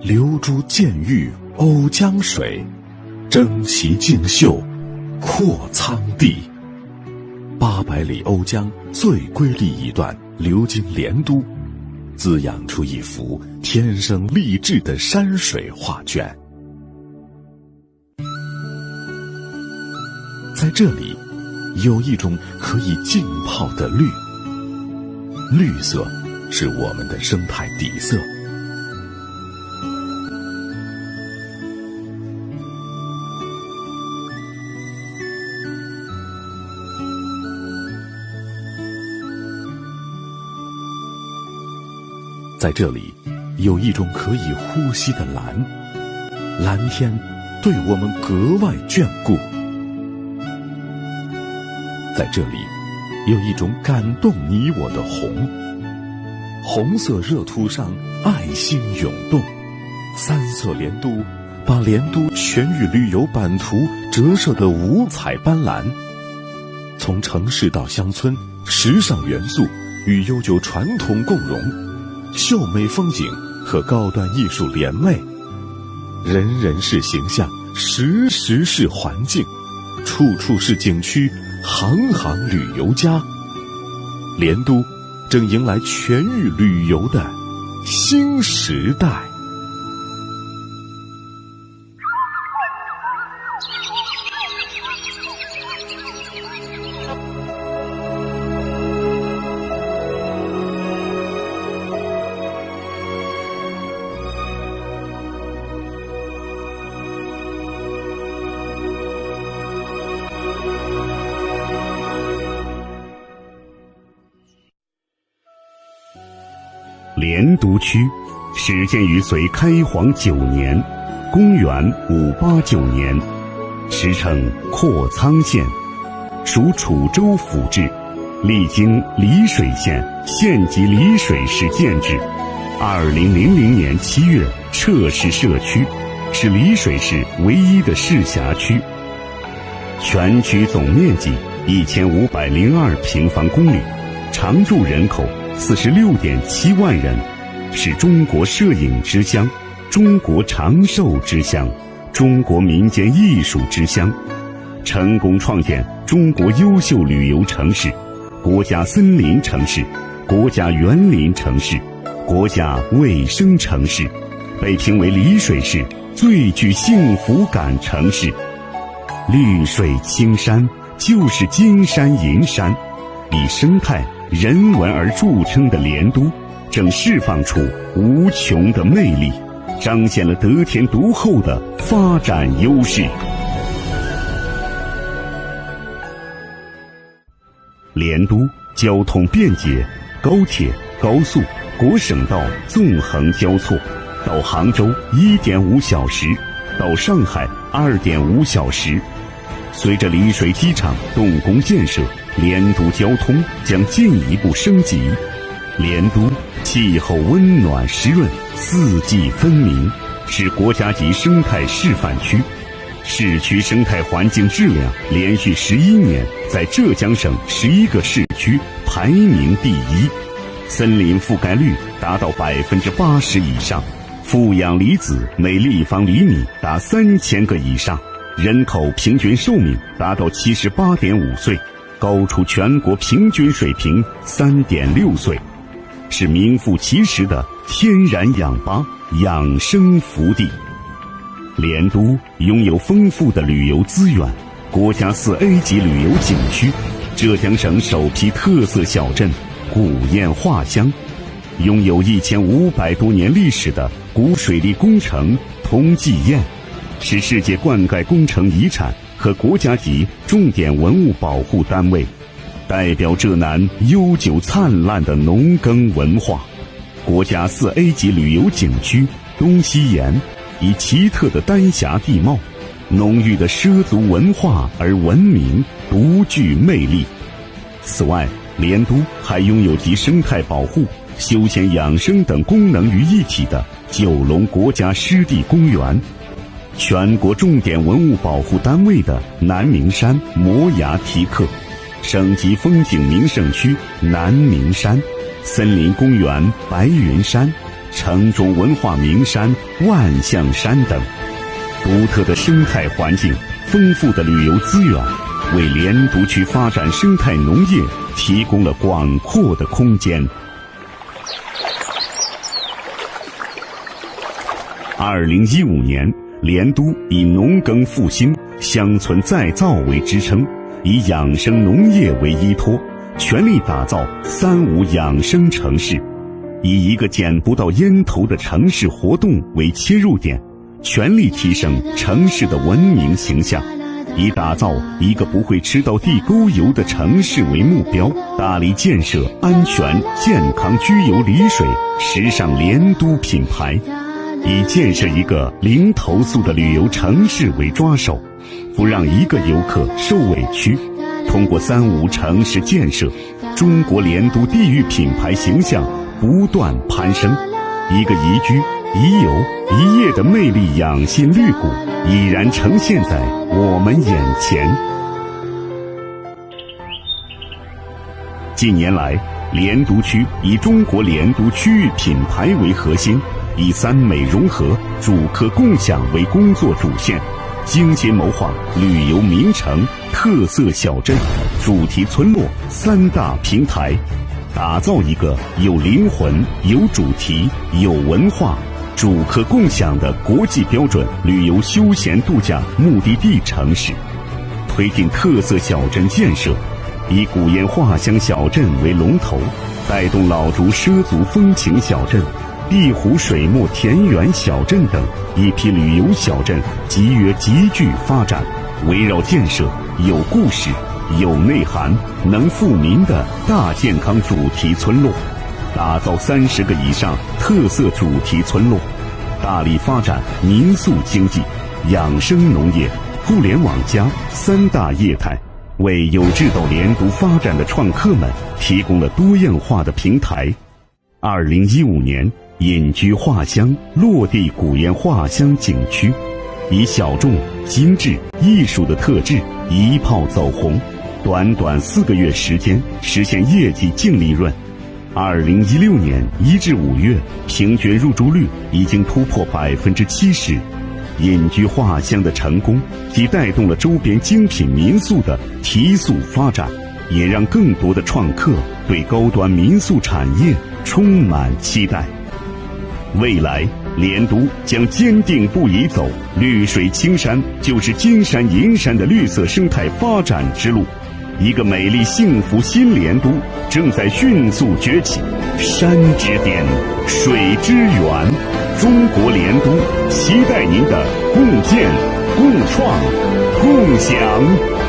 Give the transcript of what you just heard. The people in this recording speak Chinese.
流珠溅玉瓯江水，征袭竞秀阔苍地。800里瓯江最瑰丽一段流经连都，滋养出一幅天生丽质的山水画卷。在这里，有一种可以浸泡的绿，绿色是我们的生态底色。在这里，有一种可以呼吸的蓝，蓝天对我们格外眷顾。在这里，有一种感动你我的红，红色热土上爱心涌动，三色连都把连都全域旅游版图折射得五彩斑斓。从城市到乡村，时尚元素与悠久传统共融，秀美风景和高端艺术联袂，人人是形象，时时是环境，处处是景区，行行旅游家。连都正迎来全域旅游的新时代。连都区始建于隋开皇9年，公元589年，时称阔苍县，属楚州府治，历经澧水县，县级澧水市建制。2000年7月撤市设区，是澧水市唯一的市辖区。全区总面积1502平方公里，常住人口46.7万人，是中国摄影之乡，中国长寿之乡，中国民间艺术之乡，成功创建中国优秀旅游城市、国家森林城市、国家园林城市、国家卫生城市，被评为澧水市最具幸福感城市。绿水青山就是金山银山，以生态人文而著称的连都，正释放出无穷的魅力，彰显了得天独厚的发展优势。连都交通便捷，高铁、高速、国省道纵横交错，到杭州1.5小时，到上海2.5小时。随着澧水机场动工建设，连都交通将进一步升级。连都气候温暖湿润，四季分明，是国家级生态示范区，市区生态环境质量连续11年在浙江省11个市区排名第一，森林覆盖率达到80%以上，负氧离子每立方厘米达3000个以上，人口平均寿命达到78.5岁，高出全国平均水平3.6岁，是名副其实的天然氧吧、养生福地。连都拥有丰富的旅游资源，国家4A 级旅游景区，浙江省首批特色小镇古堰画乡，拥有1500多年历史的古水利工程通济堰，是世界灌溉工程遗产和国家级重点文物保护单位，代表浙南悠久灿烂的农耕文化。国家4A 级旅游景区东西沿，以奇特的丹霞地貌、浓郁的畲族文化而闻名，独具魅力。此外，连都还拥有集生态保护、休闲养生等功能于一体的九龙国家湿地公园，全国重点文物保护单位的南明山摩崖梯克，省级风景名胜区南明山，森林公园白云山，城中文化名山万象山等。独特的生态环境，丰富的旅游资源，为莲都区发展生态农业提供了广阔的空间。2015年，莲都以农耕复兴、乡村再造为支撑，以养生农业为依托，全力打造3.5养生城市，以一个捡不到烟头的城市活动为切入点，全力提升城市的文明形象，以打造一个不会吃到地沟油的城市为目标，大力建设安全健康居游丽水时尚莲都品牌，以建设一个零投诉的旅游城市为抓手，不让一个游客受委屈。通过3.5城市建设，中国莲都地域品牌形象不断攀升，一个宜居、宜游、宜业的魅力养心绿谷已然呈现在我们眼前。近年来，莲都区以中国莲都区域品牌为核心，以3美融合、主客共享为工作主线，精简谋划旅游名城、特色小镇、主题村落3大平台，打造一个有灵魂、有主题、有文化、主客共享的国际标准旅游休闲度假目的地城市，推进特色小镇建设，以古堰画乡小镇为龙头，带动老竹畲族风情小镇、碧湖水墨田园小镇等一批旅游小镇集约集聚发展，围绕建设有故事、有内涵、能富民的大健康主题村落，打造30个以上特色主题村落，大力发展民宿经济、养生农业、互联网+3大业态，为有志到莲都发展的创客们提供了多样化的平台。2015年，隐居画乡落地古堰画乡景区，以小众、精致、艺术的特质一炮走红，短短4个月时间实现业绩净利润。2016年1至5月，平均入住率已经突破70%。隐居画乡的成功，既带动了周边精品民宿的提速发展，也让更多的创客对高端民宿产业充满期待。未来，莲都将坚定不移走绿水青山就是金山银山的绿色生态发展之路。一个美丽幸福新莲都正在迅速崛起，山之巅，水之源，中国莲都期待您的共建、共创、共享。